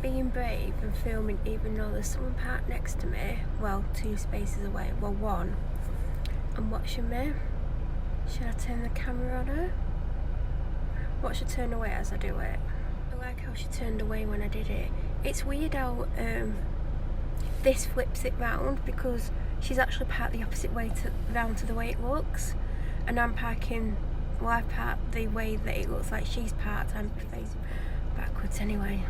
being brave and filming even though there's someone parked next to me, well, 2 spaces away, well 1, and watching me. Should I turn the camera on her? What should turn away as I do it? I like how she turned away when I did it. It's weird how this flips it round, because she's actually parked the opposite way round to the way it looks, and I'm parking, well, I've parked the way that it looks like she's parked. I'm facing backwards anyway.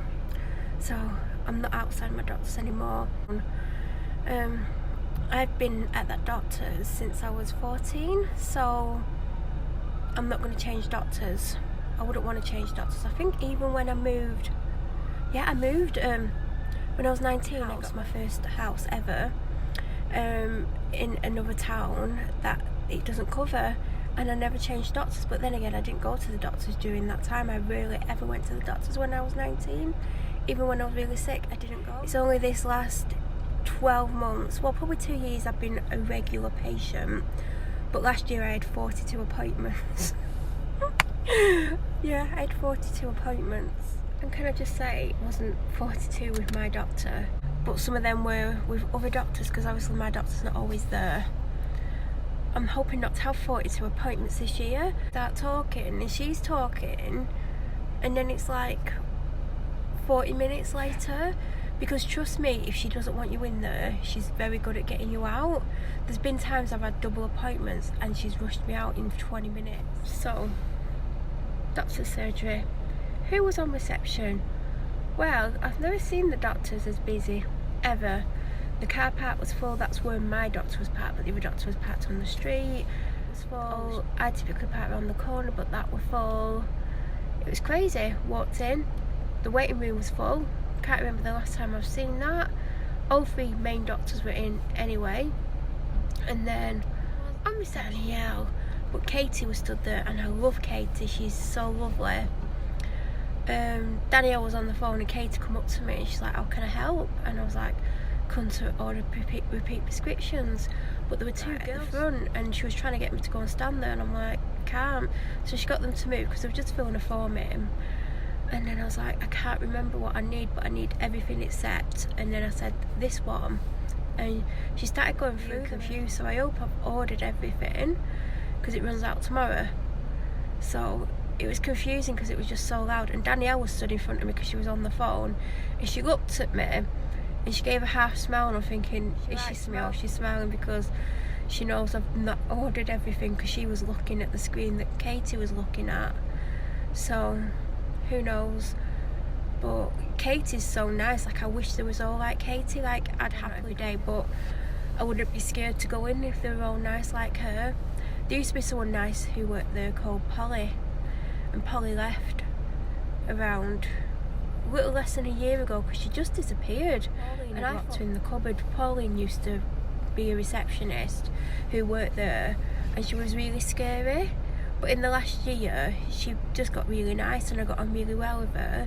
So I'm not outside my doctor's anymore. I've been at that doctor's since I was 14, so I'm not going to change doctors. I wouldn't want to change doctors. I think even when I moved, I moved when I was 19. I got my first house ever in another town that it doesn't cover, and I never changed doctors. But then again, I didn't go to the doctors during that time. I rarely ever went to the doctors when I was 19. Even when I was really sick, I didn't go. It's only this last 12 months, well, probably 2 years, I've been a regular patient. But last year I had 42 appointments. Yeah, I had 42 appointments. And can I just say, it wasn't 42 with my doctor, but some of them were with other doctors, because obviously my doctor's not always there. I'm hoping not to have 42 appointments this year. Start talking, and she's talking, and then it's like 40 minutes later, because trust me, if she doesn't want you in there, she's very good at getting you out. There's been times I've had double appointments and she's rushed me out in 20 minutes. So, doctor's surgery. Who was on reception? Well, I've never seen the doctors as busy, ever. The car park was full. That's where my doctor was parked, but the other doctor was parked on the street. It was full. I typically park around the corner, but that was full. It was crazy. Walked in, the waiting room was full. Can't remember the last time I've seen that. All 3 main doctors were in anyway. And then I'm with Danielle, but Katie was stood there, and I love Katie. She's so lovely. Danielle was on the phone, and Katie come up to me and she's like, "How can I help?" And I was like, "Come to order repeat prescriptions." But there were 2 girls at the front, and she was trying to get me to go and stand there, and I'm like, "Can't." So she got them to move because they were just filling a form in. And then I was like, I can't remember what I need, but I need everything except. And then I said, this one. And she started going through confused, so I hope I've ordered everything, because it runs out tomorrow. So it was confusing because it was just so loud. And Danielle was stood in front of me because she was on the phone. And she looked at me and she gave a half smile, and I'm thinking, is she smiling? She's smiling because she knows I've not ordered everything, because she was looking at the screen that Katie was looking at. So who knows? But Katie's so nice. Like, I wish there was all like Katie. Like, I'd happily day, but I wouldn't be scared to go in if they were all nice like her. There used to be someone nice who worked there called Polly, and Polly left around a little less than a year ago because she just disappeared. Pauline, and I locked her in the cupboard. Pauline used to be a receptionist who worked there, and she was really scary. But in the last year, she just got really nice, and I got on really well with her.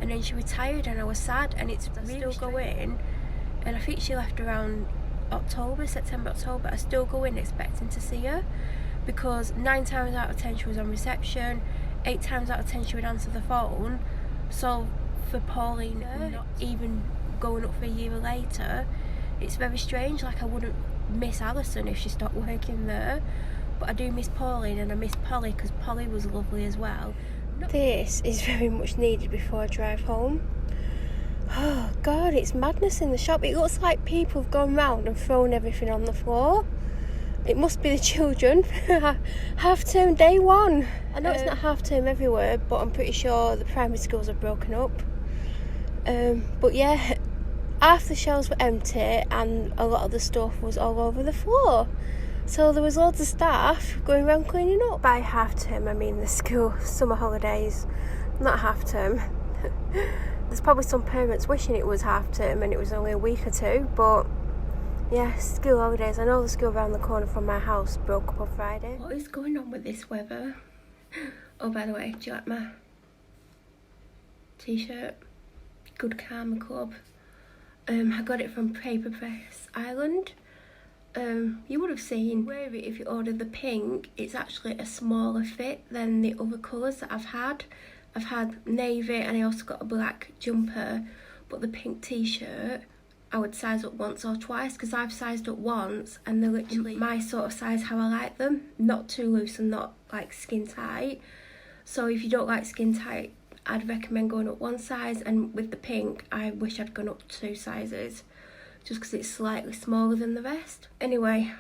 And then she retired, and I was sad, and it's really still going. And I think she left around September, October. I still go in expecting to see her, because 9 times out of 10 she was on reception, 8 times out of 10 she would answer the phone. So for Pauline not even going up for a year later, it's very strange. Like, I wouldn't miss Alison if she stopped working there. But I do miss Pauline, and I miss Polly, because Polly was lovely as well. This is very much needed before I drive home. Oh God, it's madness in the shop. It looks like people have gone round and thrown everything on the floor. It must be the children. Half term day 1. I know it's not half term everywhere, but I'm pretty sure the primary schools are broken up. But yeah, half the shelves were empty, and a lot of the stuff was all over the floor. So there was loads of staff going around cleaning up. By half term, I mean the school summer holidays, not half term. There's probably some parents wishing it was half term and it was only a week or 2, but yeah, school holidays. I know the school around the corner from my house broke up on Friday. What is going on with this weather? Oh, by the way, do you like my t-shirt? Good Karma Club. I got it from Paper Press Island. You would have seen, wear it if you ordered the pink. It's actually a smaller fit than the other colours that I've had. I've had navy, and I also got a black jumper, but the pink t-shirt I would size up once or twice, because I've sized up once and they're literally my sort of size, how I like them, not too loose and not like skin tight. So if you don't like skin tight, I'd recommend going up one size, and with the pink I wish I'd gone up 2 sizes just because it's slightly smaller than the rest. Anyway,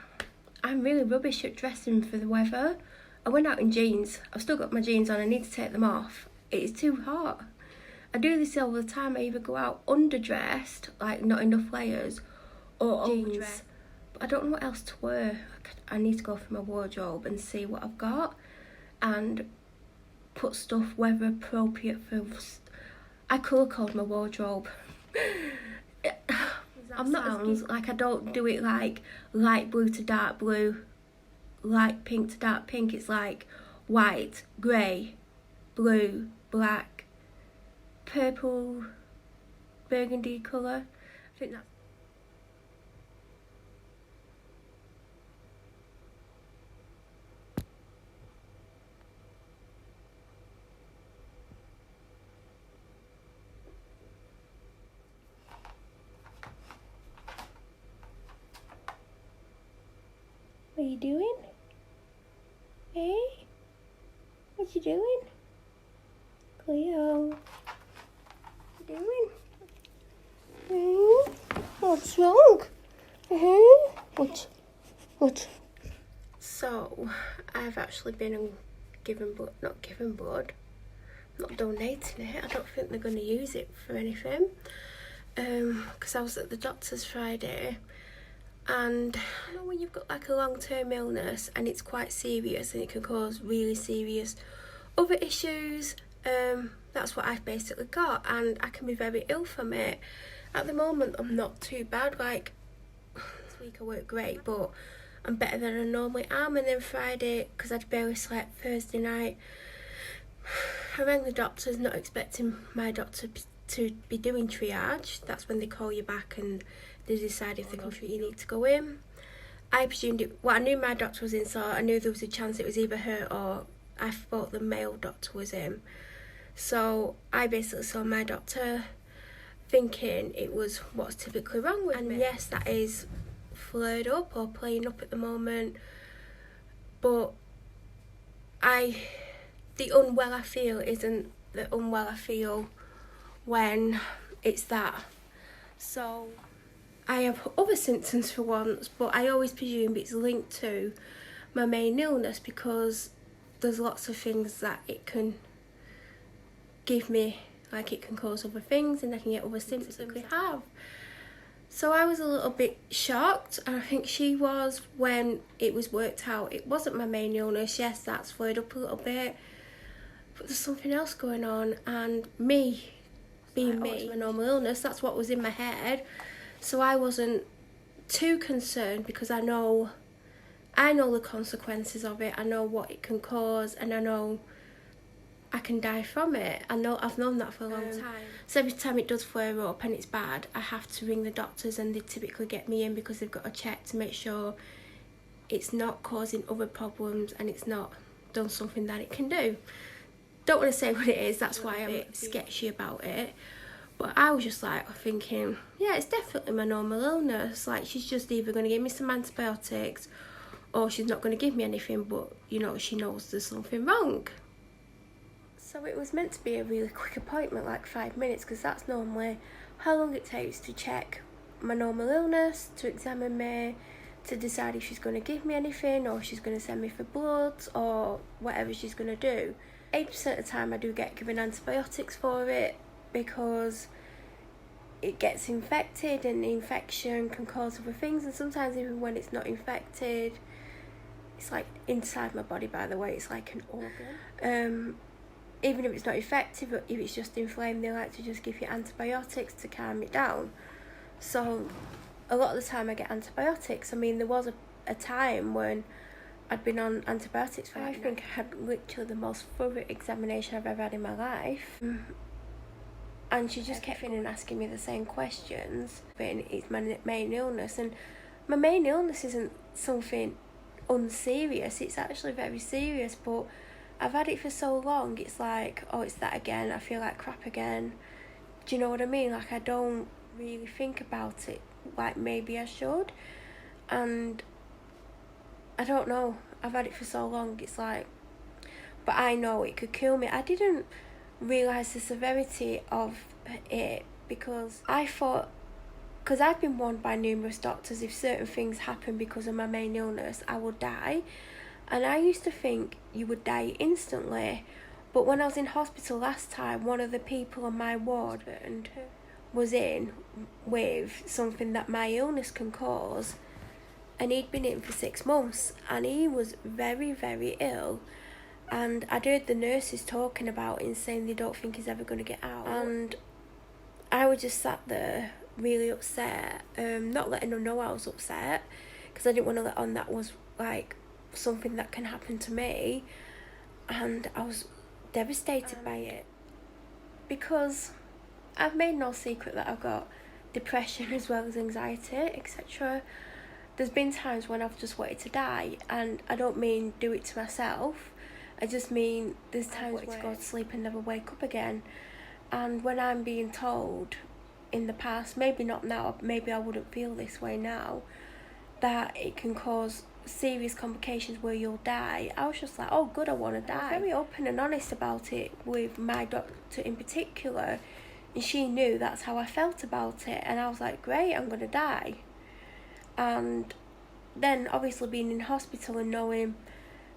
I'm really rubbish at dressing for the weather. I went out in jeans. I've still got my jeans on, I need to take them off. It is too hot. I do this all the time. I either go out underdressed, like not enough layers, or jeans. But I don't know what else to wear. I need to go through my wardrobe and see what I've got and put stuff weather appropriate for. I colour code my wardrobe. I'm not like, I don't do it like light blue to dark blue, light pink to dark pink. It's like white, grey, blue, black, purple, burgundy colour. I think that's... What are you doing? Hey? What you doing? Cleo? What you doing? Hey? What's wrong? Hey? What? So, I've actually been given blood, not donating it. I don't think they're going to use it for anything. Because I was at the doctor's Friday, and you know when you've got like a long-term illness and it's quite serious and it can cause really serious other issues, that's what I've basically got, and I can be very ill from it. At the moment I'm not too bad. Like this week I worked great, but I'm better than I normally am. And then Friday, because I'd barely slept Thursday night, I rang the doctors, not expecting my doctor to be doing triage. That's when they call you back and they decide if the country you need to go in. I presumed it, well, I knew my doctor was in, so I knew there was a chance it was either her or I thought the male doctor was in. So I basically saw my doctor thinking it was what's typically wrong with me. And yes, that is flared up or playing up at the moment, but the unwell I feel isn't the unwell I feel when it's that. So I have other symptoms for once, but I always presume it's linked to my main illness, because there's lots of things that it can give me, like it can cause other things and I can get other symptoms that we have. So I was a little bit shocked, and I think she was, when it was worked out it wasn't my main illness. Yes, that's flared up a little bit, but there's something else going on, and me being me, it's my normal illness, that's what was in my head. So I wasn't too concerned, because I know the consequences of it. I know what it can cause, and I know I can die from it. I've known that for a long time. So every time it does flare up and it's bad, I have to ring the doctors, and they typically get me in because they've got to check to make sure it's not causing other problems and it's not done something that it can do. Don't want to say what it is, that's why I'm a bit sketchy about it. But I was just like thinking, yeah, it's definitely my normal illness. Like, she's just either going to give me some antibiotics or she's not going to give me anything, but, you know, she knows there's something wrong. So it was meant to be a really quick appointment, like 5 minutes, because that's normally how long it takes to check my normal illness, to examine me, to decide if she's going to give me anything or she's going to send me for bloods or whatever she's going to do. 80% of the time I do get given antibiotics for it, because it gets infected and the infection can cause other things, and sometimes even when it's not infected, it's like inside my body, by the way, it's like an organ. Even if it's not effective, if it's just inflamed, they like to just give you antibiotics to calm it down. So a lot of the time I get antibiotics. I mean, there was a time when I'd been on antibiotics for, I think I had literally the most thorough examination I've ever had in my life. And she just kept in and asking me the same questions. But it's my main illness, and my main illness isn't something unserious. It's actually very serious, but I've had it for so long. It's like, oh, it's that again. I feel like crap again. Do you know what I mean? Like, I don't really think about it like maybe I should. And I don't know, I've had it for so long, it's like, but I know it could kill me. I didn't realise the severity of it because I thought, because I've been warned by numerous doctors, if certain things happen because of my main illness, I would die. And I used to think you would die instantly. But when I was in hospital last time, one of the people on my ward was in with something that my illness can cause. And he'd been in for 6 months. And he was very, very ill. And I'd heard the nurses talking about it and saying they don't think he's ever going to get out. And I was just sat there really upset, not letting them know I was upset, because I didn't want to let on that was like something that can happen to me. And I was devastated by it, because I've made no secret that I've got depression as well as anxiety, etc. There's been times when I've just wanted to die, and I don't mean do it to myself, I just mean there's times when I wanted to go to sleep and never wake up again. And when I'm being told in the past, maybe not now, maybe I wouldn't feel this way now, that it can cause serious complications where you'll die, I was just like, oh good, I want to die. I was very open and honest about it with my doctor in particular, and she knew that's how I felt about it, and I was like, great, I'm going to die. And then obviously being in hospital and knowing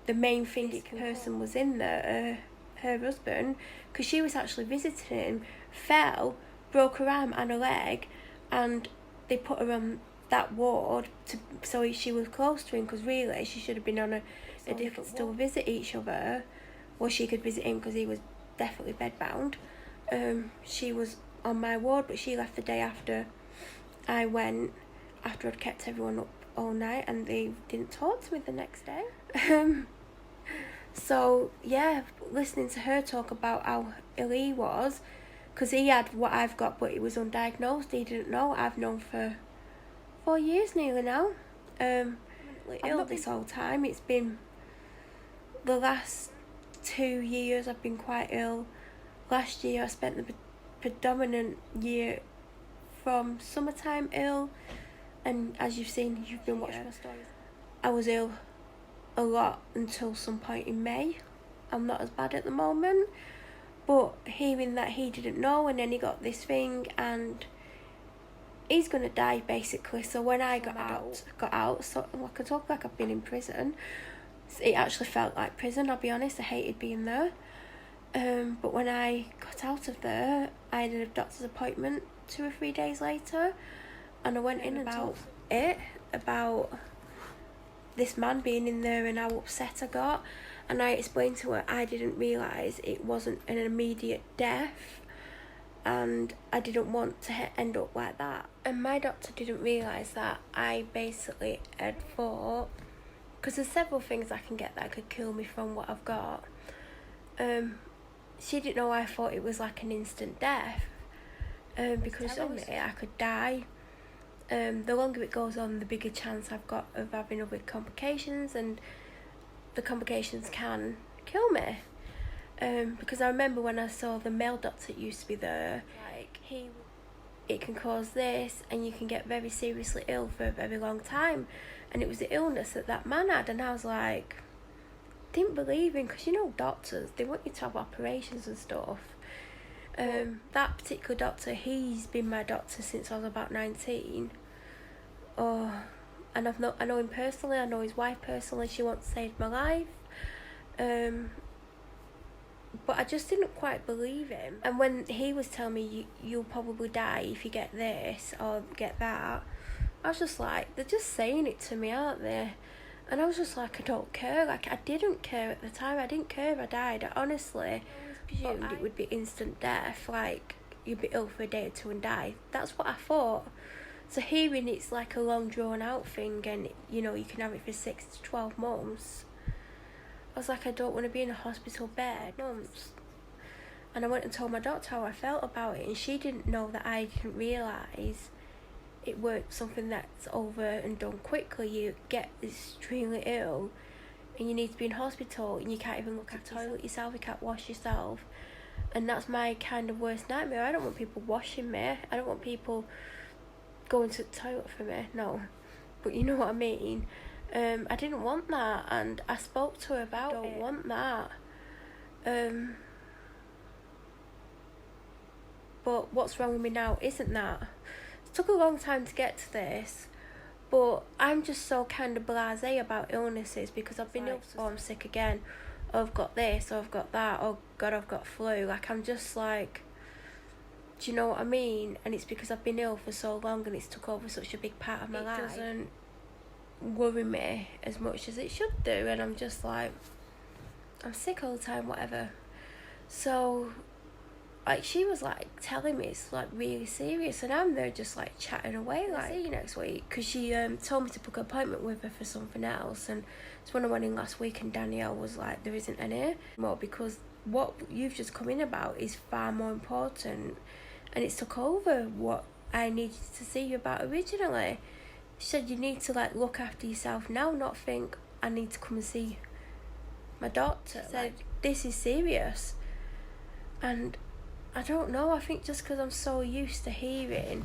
the main thing this person was in there, her husband, because she was actually visiting him, fell, broke her arm and her leg, and they put her on that ward so she was close to him, because really she should have been on a different, still visit each other, or she could visit him because he was definitely bedbound. She was on my ward, but she left the day after I went, after I'd kept everyone up all night, and they didn't talk to me the next day. So yeah, listening to her talk about how ill he was, because he had what I've got but he was undiagnosed, he didn't know. I've known for 4 years nearly now. Ill this whole time. It's been the last 2 years I've been quite ill. Last year I spent the predominant year from summertime ill, and as you've seen, you've been watching my stories, I was ill a lot until some point in May. I'm not as bad at the moment, but hearing that he didn't know, and then he got this thing, and he's gonna die basically. So when I got out, so I can talk like I've been in prison. It actually felt like prison, I'll be honest. I hated being there. But when I got out of there, I had a doctor's appointment 2 or 3 days later, and I went in about this man being in there and how upset I got, and I explained to her I didn't realise it wasn't an immediate death, and I didn't want to end up like that. And my doctor didn't realise that I basically had thought, because there's several things I can get that could kill me from what I've got. She didn't know I thought it was like an instant death, because obviously I could die. The longer it goes on, the bigger chance I've got of having other complications, and the complications can kill me. Because I remember when I saw the male doctor that used to be there, like, it can cause this, and you can get very seriously ill for a very long time. And it was the illness that man had, and I was like, didn't believe him, because you know doctors, they want you to have operations and stuff. That particular doctor, he's been my doctor since I was about 19. Oh, and I know him personally, I know his wife personally, she once saved my life. But I just didn't quite believe him. And when he was telling me, you'll probably die if you get this or get that, I was just like, they're just saying it to me, aren't they? And I was just like, I don't care. Like, I didn't care at the time. I didn't care if I died. I honestly presumed it would be instant death. Like, you'd be ill for a day or two and die. That's what I thought. So hearing it's like a long drawn out thing, and you know, you can have it for 6 to 12 months. I was like, I don't want to be in a hospital bed months. And I went and told my doctor how I felt about it, and she didn't know that I didn't realise it weren't something that's over and done quickly. You get extremely ill and you need to be in hospital, and you can't even look at the toilet yourself, you can't wash yourself, And that's my kind of worst nightmare. I don't want people washing me. I don't want people going to the toilet for me. No. But you know what I mean. I didn't want that, and I spoke to her about it. I don't want that. But what's wrong with me now isn't that. It took a long time to get to this, but I'm just so kind of blasé about illnesses because I've been ill. Oh, I'm sick again. Oh, I've got this. Oh, I've got that. Oh God, I've got flu. Like, I'm just like, do you know what I mean? And it's because I've been ill for so long and it's took over such a big part of my life. It doesn't worry me as much as it should do, and I'm just like, I'm sick all the time, whatever. So, like, she was like telling me it's like really serious, and I'm there just like chatting away, like, I'll see you next week, because she told me to book an appointment with her for something else. And it's when I went in last week, and Danielle was like, there isn't any more, because what you've just come in about is far more important, and it's took over what I needed to see you about originally. She said you need to like look after yourself now, not think I need to come and see my doctor. She said this is serious. And I don't know, I think just because I'm so used to hearing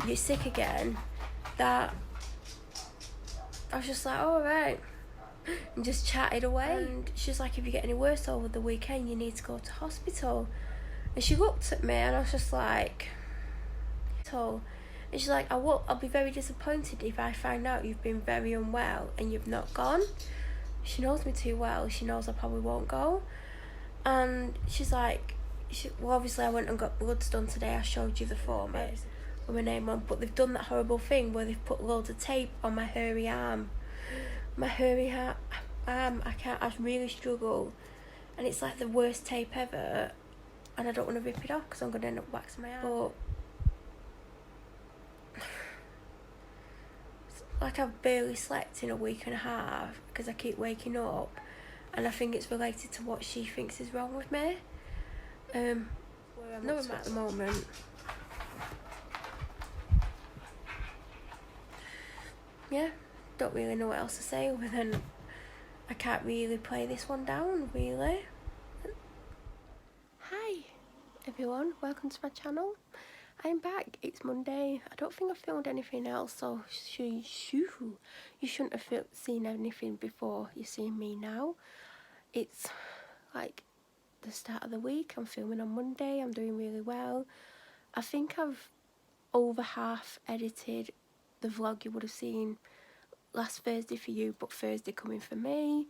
you're sick again, that I was just like, all right, and just chatted away. And she's like, if you get any worse over the weekend, you need to go to hospital. And she looked at me, and I was just like, and she's like, I'll be very disappointed if I find out you've been very unwell and you've not gone. She knows me too well. She knows I probably won't go. And she's like, well, obviously I went and got bloods done today. I showed you the form with my name on. But they've done that horrible thing where they've put loads of tape on my hairy arm. My hairy arm, I really struggle. And it's like the worst tape ever. And I don't want to rip it off because I'm going to end up waxing my arm. But like, I've barely slept in a week and a half because I keep waking up, and I think it's related to what she thinks is wrong with me. Where I'm at the moment. Yeah, don't really know what else to say other than I can't really play this one down, really. Hi everyone, welcome to my channel. I'm back. It's Monday. I don't think I filmed anything else, so you shouldn't have seen anything before you see me now. It's like the start of the week. I'm filming on Monday. I'm doing really well. I think I've over half edited the vlog you would have seen last Thursday for you, but Thursday coming for me.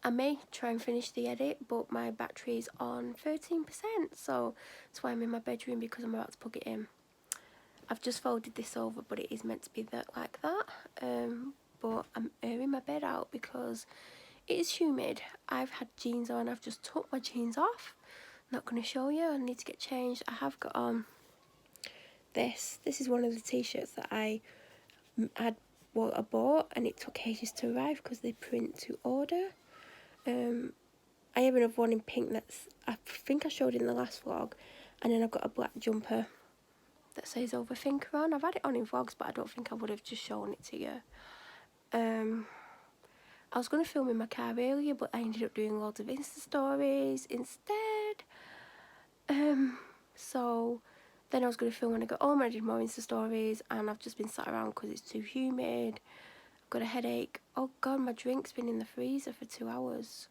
I may try and finish the edit, but my battery is on 13%, so that's why I'm in my bedroom, because I'm about to plug it in. I've just folded this over, but it is meant to be like that. But I'm airing my bed out because it is humid. I've had jeans on. I've just took my jeans off. Not going to show you. I need to get changed. I have got on this. This is one of the t-shirts that I bought, and it took ages to arrive because they print to order. I have another one in pink that's, I think I showed in the last vlog, and then I've got a black jumper that says Overthinker on. I've had it on in vlogs, but I don't think I would have just shown it to you. I was going to film in my car earlier, but I ended up doing loads of Insta-Stories instead. So then I was going to film when I got home, and I did more Insta-Stories, and I've just been sat around because it's too humid. I've got a headache. Oh God, my drink's been in the freezer for 2 hours.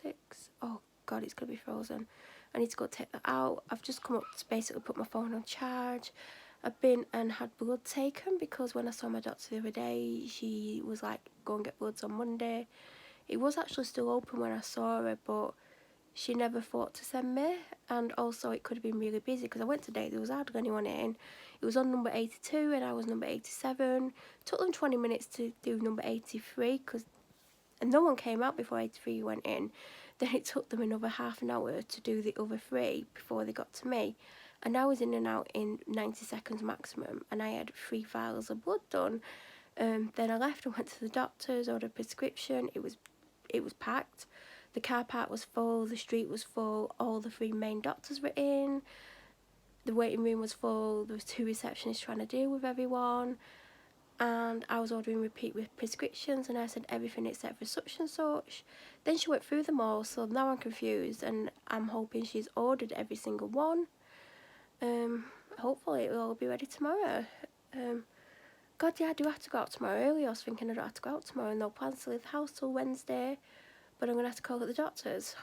6. Oh God, it's going to be frozen. I need to go take that out. I've just come up to basically put my phone on charge. I've been and had blood taken because when I saw my doctor the other day, she was like, go and get bloods on Monday. It was actually still open when I saw her, but she never thought to send me. And also it could have been really busy because I went today, there was hardly anyone in. It was on number 82 and I was number 87. It took them 20 minutes to do number 83 and no one came out before 83 went in. Then it took them another half an hour to do the other 3 before they got to me. And I was in and out in 90 seconds maximum, and I had 3 vials of blood done. Then I left and went to the doctor's, ordered a prescription. It was packed. The car park was full, the street was full, all the 3 main doctors were in. The waiting room was full, there was 2 receptionists trying to deal with everyone. And I was ordering repeat with prescriptions, and I said everything except for such and such. then she went through them all, so now I'm confused, and I'm hoping she's ordered every single one. Hopefully it'll all be ready tomorrow. God, yeah, I do have to go out tomorrow early. I was thinking I don't have to go out tomorrow, no plans to leave the house till Wednesday, but I'm going to have to call at the doctor's.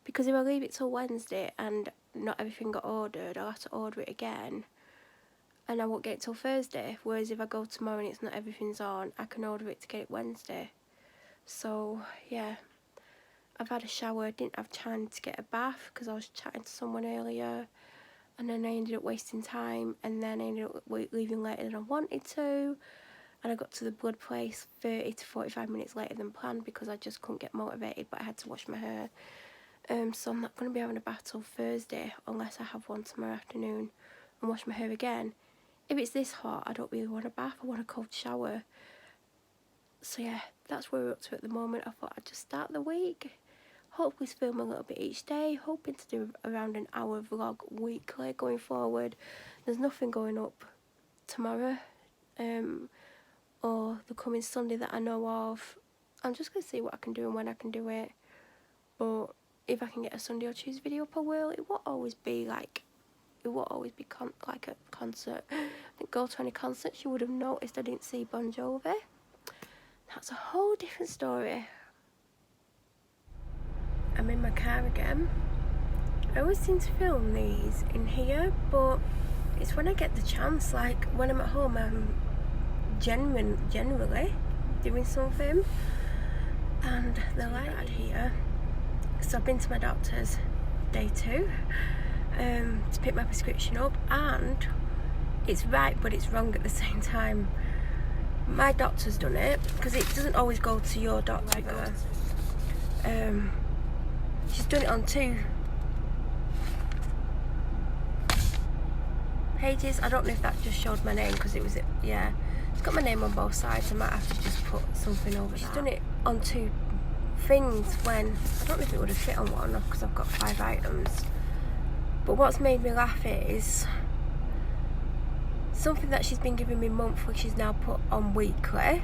Because if I leave it till Wednesday and not everything got ordered, I'll have to order it again, and I won't get it till Thursday. Whereas if I go tomorrow and it's not everything's on, I can order it to get it Wednesday. So, yeah. I've had a shower, didn't have time to get a bath because I was chatting to someone earlier, and then I ended up wasting time, and then I ended up leaving later than I wanted to, and I got to the blood place 30 to 45 minutes later than planned because I just couldn't get motivated, but I had to wash my hair. So I'm not going to be having a bath till Thursday unless I have one tomorrow afternoon and wash my hair again. If it's this hot, I don't really want a bath, I want a cold shower. So yeah, that's where we're up to at the moment. I thought I'd just start the week. Hopefully film a little bit each day, hoping to do around an hour vlog weekly going forward. There's nothing going up tomorrow or the coming Sunday that I know of. I'm just going to see what I can do and when I can do it. But if I can get a Sunday or Tuesday video up, I will. It won't always be like, like a concert. I didn't go to any concerts. You would have noticed I didn't see Bon Jovi. That's a whole different story. I'm in my car again. I always seem to film these in here, but it's when I get the chance. Like when I'm at home, I'm generally doing something, and the light out here. So I've been to my doctor's day 2 to pick my prescription up, and it's right but it's wrong at the same time. My doctor's done it because it doesn't always go to your doctor. She's done it on 2 pages. I don't know if that just showed my name because it was, yeah, it's got my name on both sides. I might have to just put something over that. She's done it on 2 things when, I don't know if it would have fit on one because I've got 5 items. But what's made me laugh is something that she's been giving me monthly, she's now put on weekly.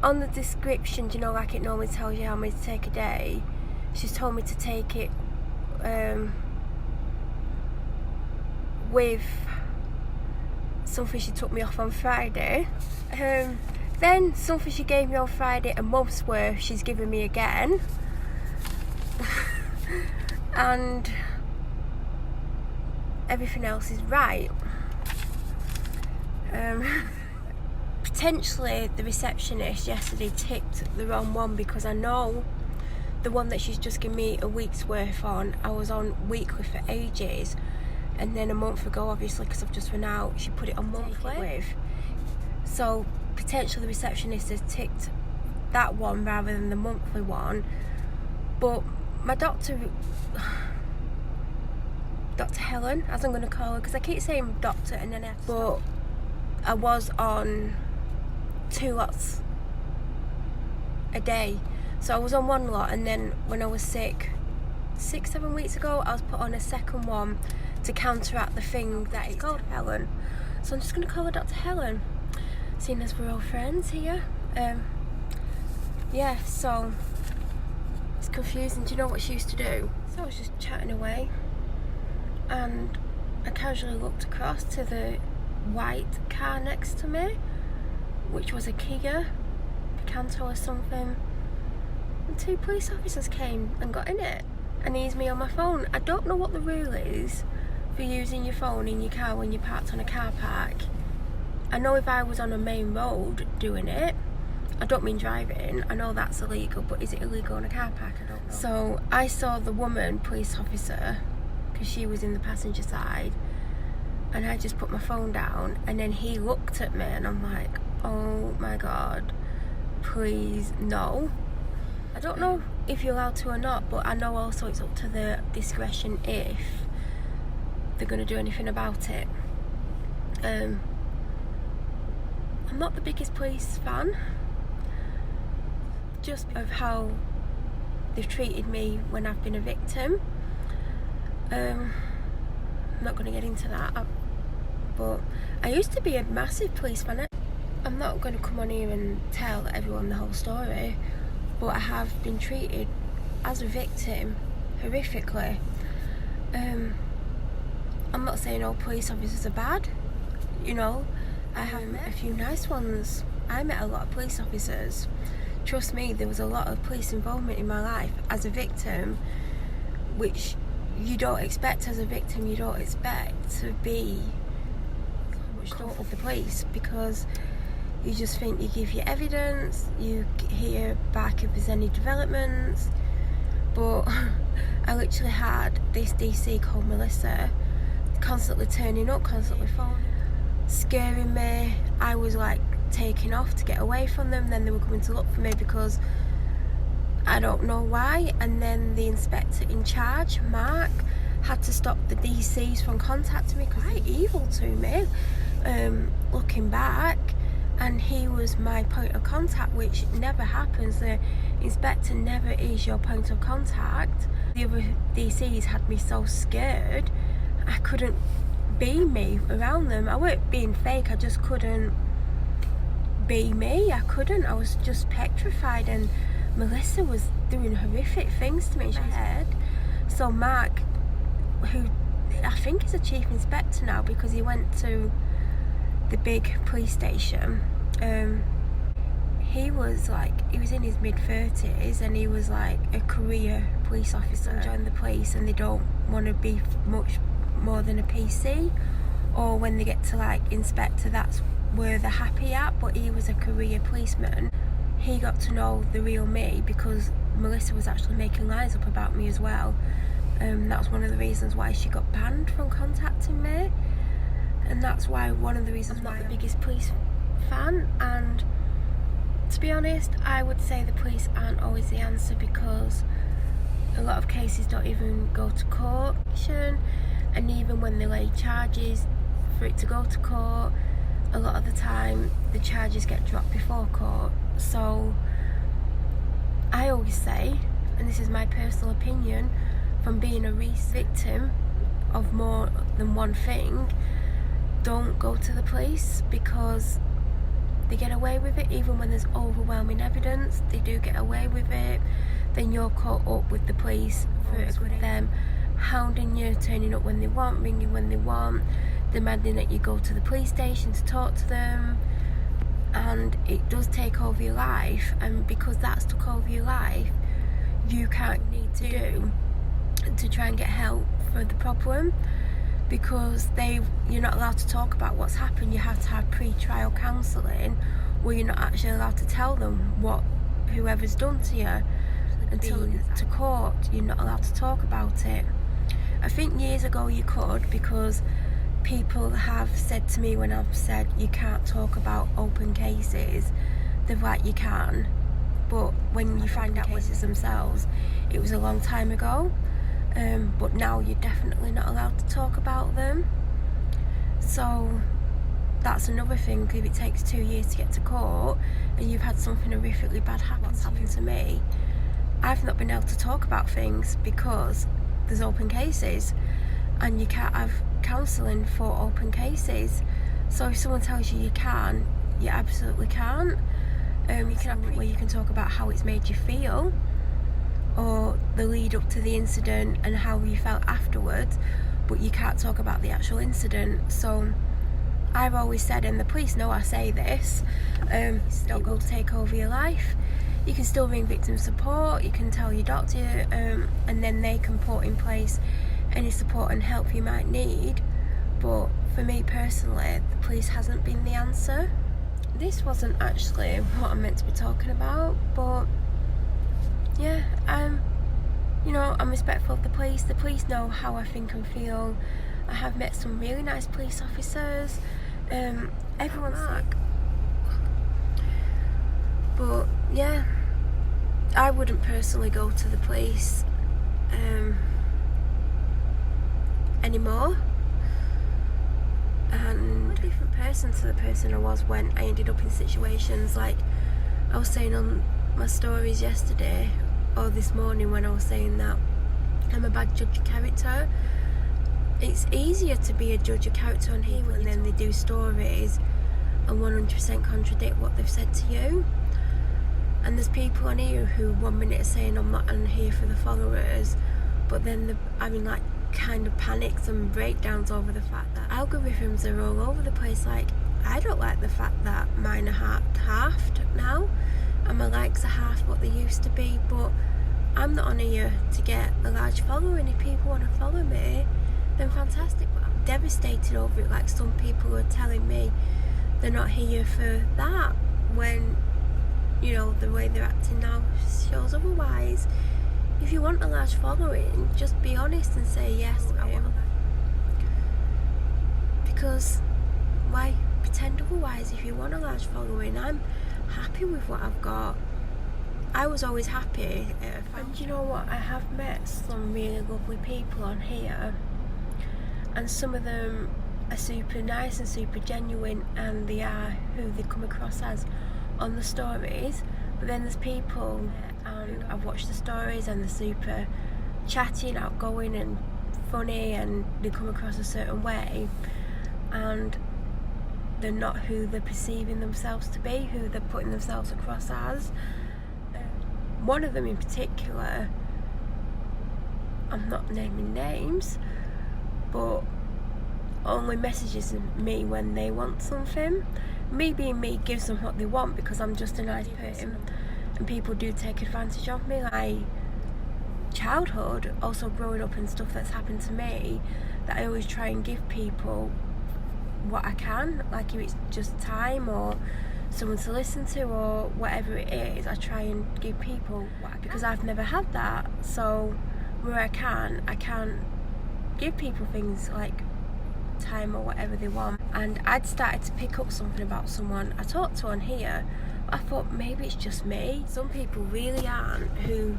On the description, you know, like it normally tells you how many to take a day, she's told me to take it with something she took me off on Friday. Then something she gave me on Friday, a month's worth, she's given me again. And everything else is right. Potentially the receptionist yesterday ticked the wrong one because I know the one that she's just given me a week's worth on, I was on weekly for ages, and then a month ago, obviously because I've just run out, she put it on monthly with. So potentially the receptionist has ticked that one rather than the monthly one. But my doctor, Dr. Helen, as I'm going to call her, because I keep saying doctor and then I have to stop. I was on 2 lots a day. So I was on 1 lot, and then when I was sick 6-7 weeks ago, I was put on a second one to counteract the thing that is called Helen. So I'm just going to call her Dr. Helen, seeing as we're all friends here. Yeah, so it's confusing. Do you know what she used to do? So I was just chatting away, and I casually looked across to the white car next to me, which was a Kia Picanto or something, and 2 police officers came and got in it and eased me on my phone. I don't know what the rule is for using your phone in your car when you're parked on a car park. I know if I was on a main road doing it, I don't mean driving, I know that's illegal, but is it illegal on a car park? I don't know. So I saw the woman police officer, because she was in the passenger side, and I just put my phone down, and then he looked at me and I'm like, oh my god, please no. I don't know if you're allowed to or not, but I know also it's up to the discretion if they're going to do anything about it. I'm not the biggest police fan, just of how they've treated me when I've been a victim. I'm not going to get into that, but I used to be a massive police fan. I'm not going to come on here and tell everyone the whole story, but I have been treated as a victim horrifically. I'm not saying all police officers are bad, you know. I have met a few nice ones. I met a lot of police officers. Trust me, there was a lot of police involvement in my life as a victim, which you don't expect as a victim. You don't expect to be so much caught with the police, because you just think you give your evidence, you hear back if there's any developments. But I literally had this DC called Melissa constantly turning up, constantly phoning, scaring me. I was like taking off to get away from them, then they were coming to look for me because I don't know why. And then the inspector in charge, Mark, had to stop the DCs from contacting me, quite evil to me, looking back. And he was my point of contact, which never happens. The inspector never is your point of contact. The other DCs had me so scared I couldn't be me around them. I weren't being fake, I just couldn't be me. I couldn't. I was just petrified, and Melissa was doing horrific things to me. She said, so Mark, who I think is a chief inspector now because he went to the big police station, he was in his mid-30s, and he was like a career police officer. Joined the police and they don't want to be much more than a PC, or when they get to like inspector, that's where they're happy at. But he was a career policeman. He got to know the real me because Melissa was actually making lies up about me as well. That was one of the reasons why she got banned from contacting me, and that's why one of the reasons I'm not the biggest police fan. And to be honest, I would say the police aren't always the answer, because a lot of cases don't even go to court, and even when they lay charges for it to go to court, a lot of the time the charges get dropped before court. So I always say, and this is my personal opinion from being a victim of more than one thing, don't go to the police, because they get away with it. Even when there's overwhelming evidence, they do get away with it. Then you're caught up with the police for them hounding you, turning up when they want, ringing when they want, demanding that you go to the police station to talk to them. And it does take over your life, and because that's took over your life, you can't need to do to try and get help for the problem, because you're not allowed to talk about what's happened. You have to have pre-trial counselling where you're not actually allowed to tell them what whoever's done to you until to court. You're not allowed to talk about it. I think years ago you could, because people have said to me when I've said you can't talk about open cases, they're like, you can, but when you find out cases themselves, it was a long time ago. But now you're definitely not allowed to talk about them. So that's another thing. If it takes 2 years to get to court and you've had something horrifically bad happen to me, I've not been able to talk about things because there's open cases, and you can't have counselling for open cases. So if someone tells you you can, you absolutely can't. You can have where you can talk about how it's made you feel, or the lead up to the incident and how you felt afterwards, but you can't talk about the actual incident. So I've always said, and the police know I say this, don't go to take over your life. You can still ring victim support, you can tell your doctor, and then they can put in place any support and help you might need. But for me personally, the police hasn't been the answer. This wasn't actually what I'm meant to be talking about, but yeah, I'm respectful of the police. The police know how I think and feel. I have met some really nice police officers. Everyone's like, but yeah, I wouldn't personally go to the police anymore. And I'm a different person to the person I was when I ended up in situations like I was saying on my stories yesterday, or this morning when I was saying that I'm a bad judge of character. It's easier to be a judge of character on here, and then they do stories and 100% contradict what they've said to you. And there's people on here who 1 minute are saying I'm not on here for the followers, but then they're having like kind of panics and breakdowns over the fact that algorithms are all over the place. Like, I don't like the fact that mine are halved now and my likes are half what they used to be, but I'm not on here to get a large following. If people want to follow me, then fantastic, but I'm devastated over it. Like, some people are telling me they're not here for that, when, you know, the way they're acting now shows otherwise. If you want a large following, just be honest and say, yes, I want that. Because why pretend otherwise? If you want a large following, I'm happy with what I've got. I was always happy. And you know what? I have met some really lovely people on here, and some of them are super nice and super genuine, and they are who they come across as on the stories. But then there's people, and I've watched the stories, and they're super chatty and outgoing and funny, and they come across a certain way, and they're not who they're perceiving themselves to be, who they're putting themselves across as. One of them in particular, I'm not naming names, but only messages me when they want something. Me being me gives them what they want because I'm just a nice person, and people do take advantage of me. My childhood, also growing up and stuff that's happened to me, that I always try and give people what I can, like if it's just time or someone to listen to or whatever it is, I try and give people what I can, because I've never had that. So where I can give people things like time or whatever they want. And I'd started to pick up something about someone I talked to on here. I thought maybe it's just me. Some people really aren't who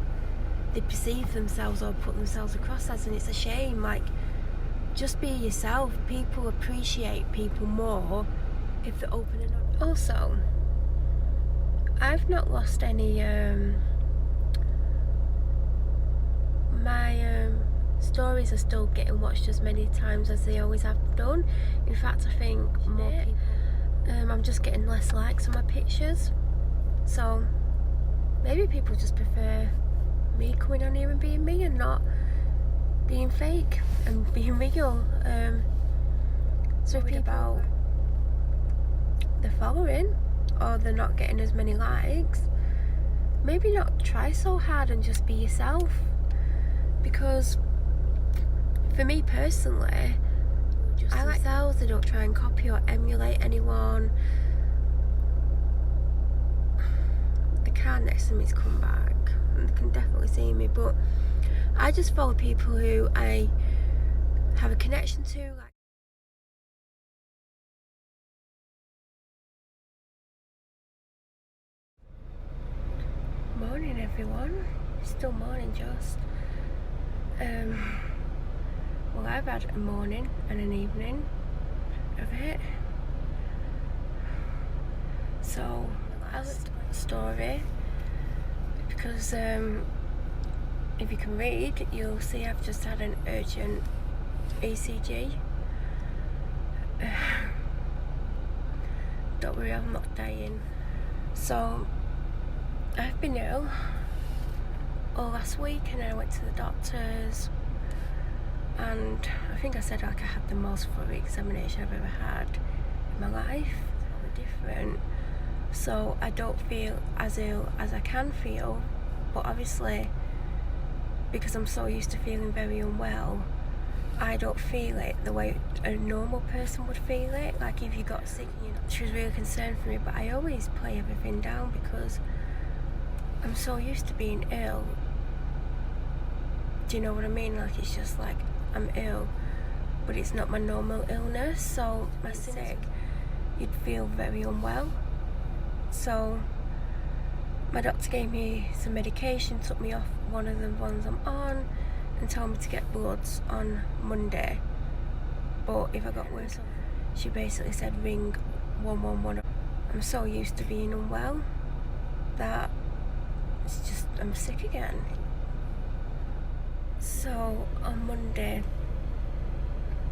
they perceive themselves or put themselves across as, and it's a shame. Like, just be yourself. People appreciate people more if they're open and honest. Also, I've not lost any my stories are still getting watched as many times as they always have done. In fact, I think more people, I'm just getting less likes on my pictures, so maybe people just prefer me coming on here and being me and not being fake and being real. So if about the following, or they're not getting as many likes, maybe not try so hard and just be yourself. Because for me personally, I like themselves. They don't try and copy or emulate anyone. The car next to me's come back and they can definitely see me, but I just follow people who I have a connection to. Like, morning everyone, it's still morning just. Well, I've had a morning and an evening of it. So last story, because if you can read, you'll see I've just had an urgent ECG. Don't worry, I'm not dying. So I've been ill all last week, and I went to the doctors, and I think I said like I had the most thorough examination I've ever had in my life. Totally different. So I don't feel as ill as I can feel, but obviously because I'm so used to feeling very unwell, I don't feel it the way a normal person would feel it. Like if you got sick, you know, she was really concerned for me, but I always play everything down because I'm so used to being ill. Do you know what I mean? Like, it's just like I'm ill, but it's not my normal illness. So my sick, you'd feel very unwell. So my doctor gave me some medication, took me off one of the ones I'm on, and told me to get bloods on Monday. But if I got worse, she basically said ring 111. I'm so used to being unwell that it's just, I'm sick again. So on Monday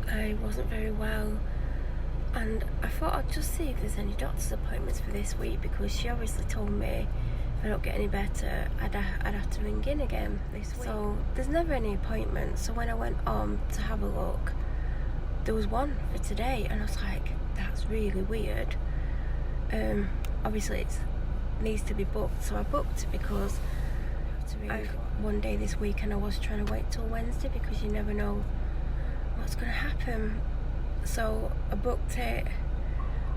I wasn't very well, And I thought I'd just see if there's any doctor's appointments for this week, because she obviously told me if I don't get any better, I'd have to ring in again this week. So there's never any appointments. So when I went on to have a look, there was one for today, and I was like, that's really weird. Obviously it needs to be booked, so I booked, because I've one day this week, and I was trying to wait till Wednesday because you never know what's going to happen. So I booked it,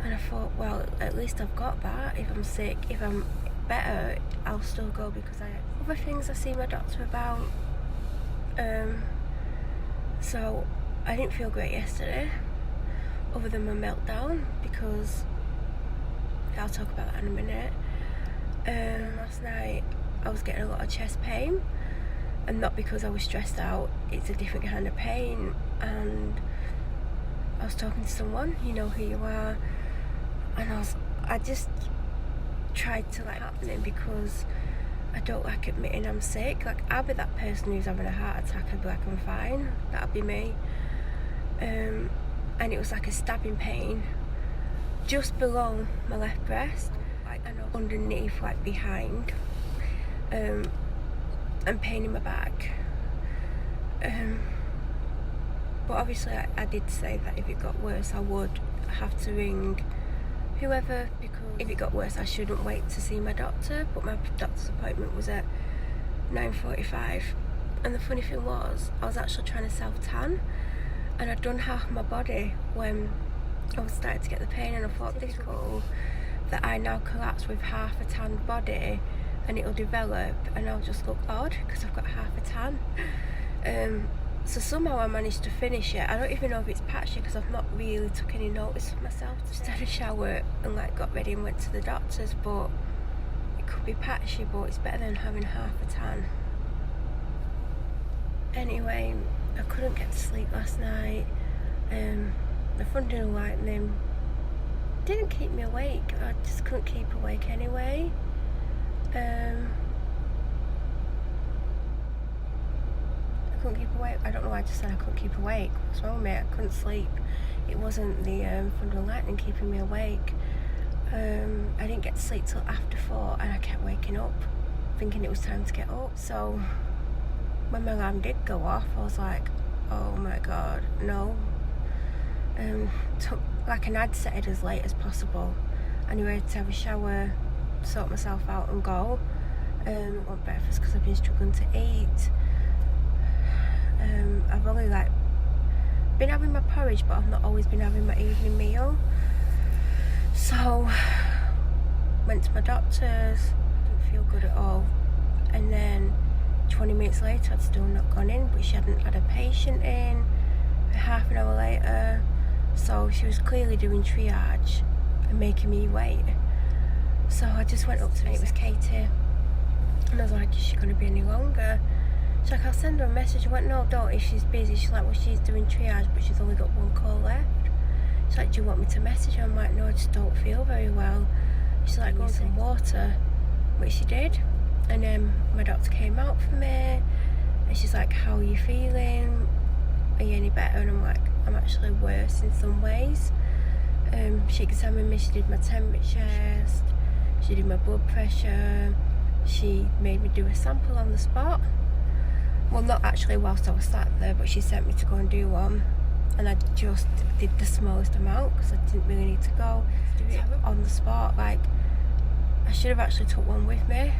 and I thought, well, at least I've got that. If I'm sick, if I'm better, I'll still go, because I have other things I see my doctor about. So I didn't feel great yesterday, other than my meltdown, because I'll talk about that in a minute. Last night I was getting a lot of chest pain, and not because I was stressed out, it's a different kind of pain. And I was talking to someone, you know who you are, and I just tried to like happening, because I don't like admitting I'm sick. Like, I'll be that person who's having a heart attack, I'd be like, I'm fine, that'll be me. And it was like a stabbing pain just below my left breast, like, I know, underneath, like behind, and pain in my back. But obviously I did say that if it got worse I would have to ring whoever, because if it got worse I shouldn't wait to see my doctor. But my doctor's appointment was at 9:45, and the funny thing was, I was actually trying to self-tan, and I'd done half my body when I was starting to get the pain, and I thought, this is cool that I now collapse with half a tanned body, and it'll develop and I'll just look odd because I've got half a tan. So somehow I managed to finish it. I don't even know if it's patchy, because I've not really took any notice of myself. Just had a shower and like got ready and went to the doctor's, but it could be patchy, but it's better than having half a tan. Anyway, I couldn't get to sleep last night. The thunder and lightning didn't keep me awake. I just couldn't keep awake anyway. I couldn't keep awake. I don't know why I just said I couldn't keep awake. What's wrong with me? I couldn't sleep. It wasn't the thunder and lightning keeping me awake. I didn't get to sleep till after 4, and I kept waking up thinking it was time to get up. So when my alarm did go off, I was like, oh my god, no. And I'd set it as late as possible. I knew I had to have a shower, sort myself out and go. Want breakfast because I've been struggling to eat. I've only like been having my porridge, but I've not always been having my evening meal. So went to my doctor's, didn't feel good at all, and then 20 minutes later I'd still not gone in, but she hadn't had a patient in. Half an hour later, so she was clearly doing triage and making me wait. So I just went up to her, it was Katie, and I was like, is she going to be any longer? She's like, I'll send her a message. I went, no, don't, if she's busy. She's like, well, she's doing triage, but she's only got one call left. She's like, do you want me to message her? I'm like, no, I just don't feel very well. She's like, go some water, which she did. And then my doctor came out for me, and she's like, how are you feeling? Are you any better? And I'm like, I'm actually worse in some ways. She examined me, she did my temperature, she did my blood pressure, she made me do a sample on the spot. Well, not actually whilst I was sat there, but she sent me to go and do one, and I just did the smallest amount because I didn't really need to go do it on the spot. Like, I should have actually took one with me.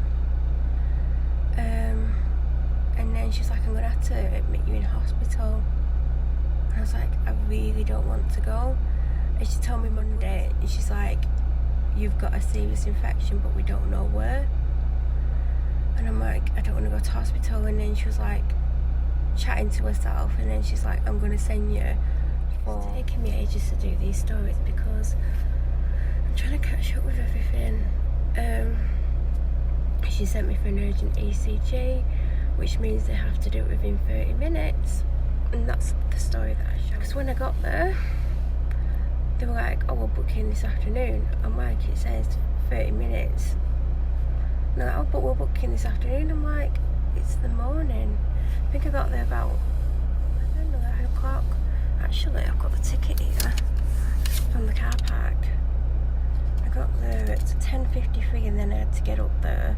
And then she's like, I'm gonna have to admit you in hospital. And I was like, I really don't want to go. And she told me Monday, and she's like, you've got a serious infection, but we don't know where. And I'm like, I don't want to go to hospital. And then she was like chatting to herself, and then she's like, I'm gonna send you for... It's taking me ages to do these stories because I'm trying to catch up with everything. She sent me for an urgent ECG, which means they have to do it within 30 minutes. And that's the story that I showed. Because when I got there, they were like, oh, we'll book in this afternoon. I'm like, it says 30 minutes. And they're like, oh, but we'll book in this afternoon. I'm like, it's the morning. I think I got there about 11 o'clock. Actually, I've got the ticket here. from the car park. I got there at 10:53 and then I had to get up there,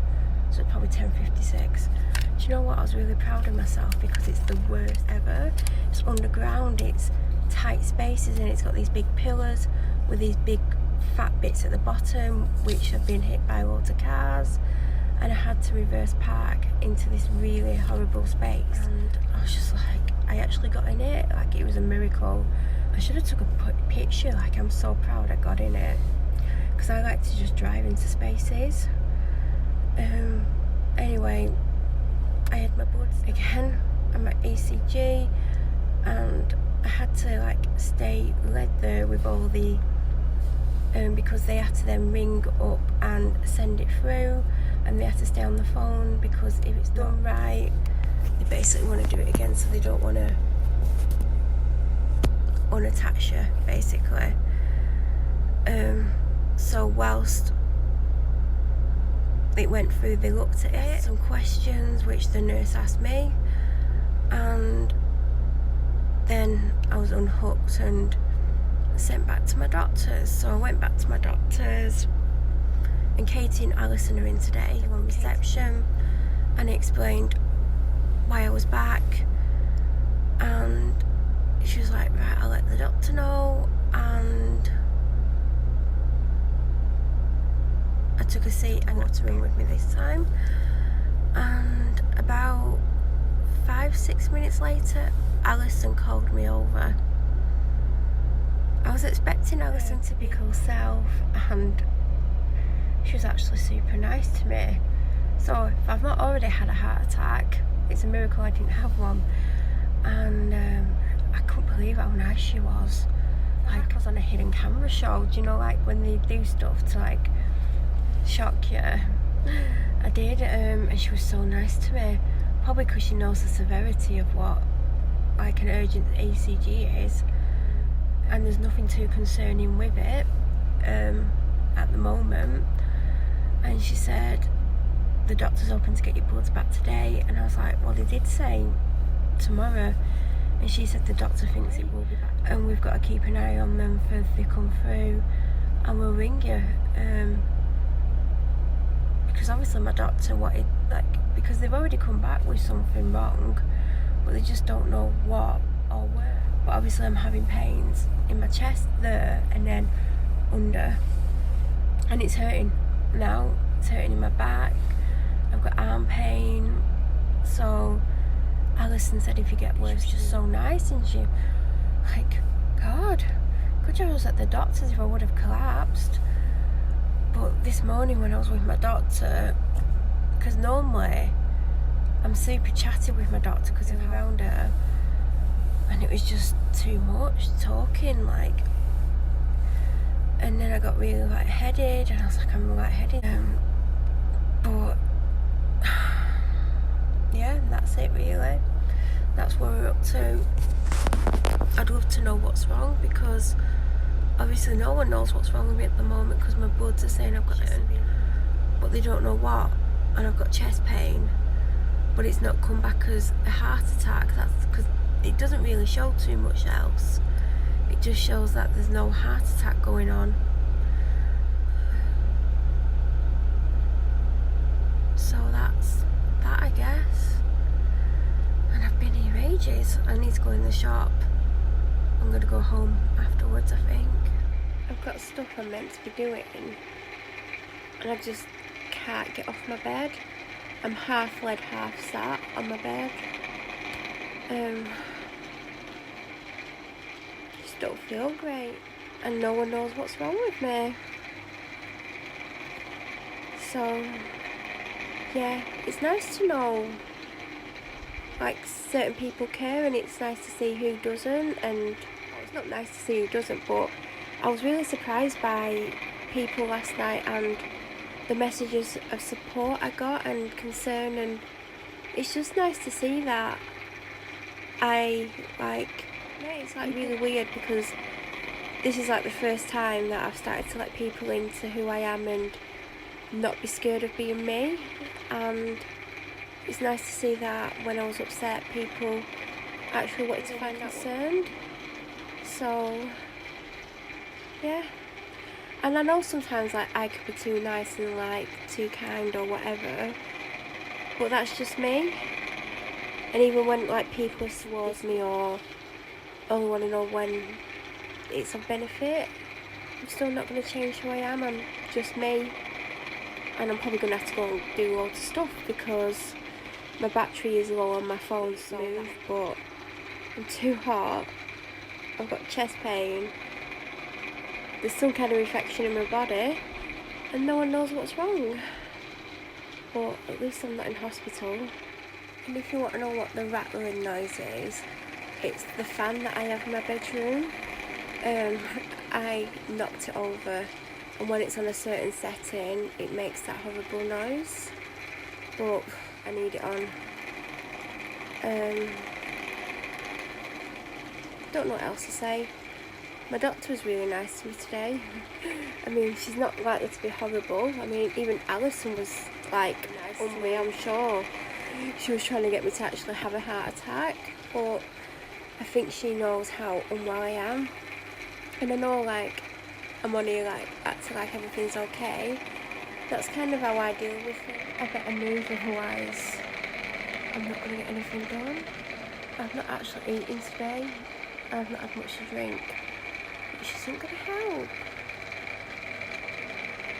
so it's probably 10:56. Do you know what? I was really proud of myself because it's the worst ever. It's underground, it's tight spaces, and it's got these big pillars with these big fat bits at the bottom which have been hit by loads of cars, and I had to reverse park into this really horrible space, and I was just like, I actually got in it. Like, it was a miracle. I should have took a picture. Like, I'm so proud I got in it because I like to just drive into spaces. Anyway, I had my bloods again. I'm at ECG, and I had to like stay led there with all the because they had to then ring up and send it through, and they had to stay on the phone because if it's done right, they basically want to do it again, so they don't want to unattach you, basically. So whilst it went through, they looked at it, some questions which the nurse asked me, and then I was unhooked and sent back to my doctors. So I went back to my doctors, and Katie and Alison are in today on reception, and I explained why I was back, and she was like, right, I'll let the doctor know. And I took a seat and got to ring with me this time, and about 5-6 minutes later Alison called me over. I was expecting Alison to be typical self, and she was actually super nice to me. So if I've not already had a heart attack, it's a miracle I didn't have one. And I couldn't believe how nice she was. Like, I was on a hidden camera show, do you know, like when they do stuff to like shock you. I did, and she was so nice to me, probably because she knows the severity of what like an urgent ECG is, and there's nothing too concerning with it at the moment. And she said the doctor's hoping to get your bloods back today, and I was like, well, they did say tomorrow, and she said the doctor thinks it will be back, and we've got to keep an eye on them for if they come through, and we'll ring you. Because obviously my doctor wanted, like, because they've already come back with something wrong, but they just don't know what or where. But obviously I'm having pains in my chest there and then under, and it's hurting now. It's hurting in my back. I've got arm pain. So Alison said if you get worse, just so nice, and she, like, God, good job I was at the doctor's if I would have collapsed. But this morning when I was with my doctor, because normally I'm super chatty with my doctor because I'm around her, and it was just too much talking, like, and then I got really lightheaded, and I was like, I'm lightheaded. But yeah, that's it really. That's what we're up to. I'd love to know what's wrong, because obviously no one knows what's wrong with me at the moment, because my bloods are saying I've got it, but they don't know what, and I've got chest pain, but it's not come back as a heart attack. That's because it doesn't really show too much else. It just shows that there's no heart attack going on. So that's that, I guess. And I've been here ages. I need to go in the shop. I'm gonna go home afterwards, I think. I've got stuff I'm meant to be doing, and I just can't get off my bed. I'm half led, half sat on my bed. Just don't feel great, and no one knows what's wrong with me. So yeah, it's nice to know like certain people care, and it's nice to see who doesn't. And well, it's not nice to see who doesn't, but I was really surprised by people last night and the messages of support I got and concern, and it's just nice to see that. It's like really weird, because this is like the first time that I've started to let people into who I am and not be scared of being me. And it's nice to see that when I was upset, people actually wanted to find concerned. So Yeah. And I know sometimes like I could be too nice and like too kind or whatever, but that's just me. And even when like people are towards me or only want to know when it's of benefit, I'm still not going to change who I am. I'm just me. And I'm probably going to have to go and do loads of stuff because my battery is low on my phone to move, but I'm too hot. I've got chest pain. There's some kind of infection in my body and no one knows what's wrong. But at least I'm not in hospital. And if you want to know what the rattling noise is, it's the fan that I have in my bedroom. I knocked it over, and when it's on a certain setting it makes that horrible noise, but I need it on. Don't know what else to say. My doctor was really nice to me today. I mean, she's not likely to be horrible. I mean, even Alison was like nice on me, I'm sure. She was trying to get me to actually have a heart attack, but I think she knows how unwell I am. And I know like I'm on here like acting like everything's okay. That's kind of how I deal with it. I better move, otherwise I'm not going to get anything done. I've not actually eaten today. I've not had much to drink, which isn't going to help.